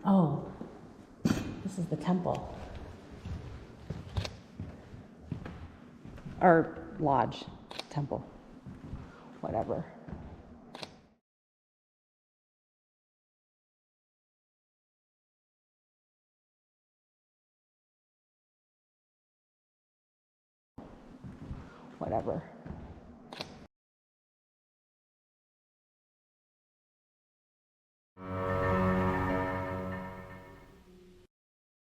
Oh, this is the temple. Or lodge, temple, whatever. Whatever.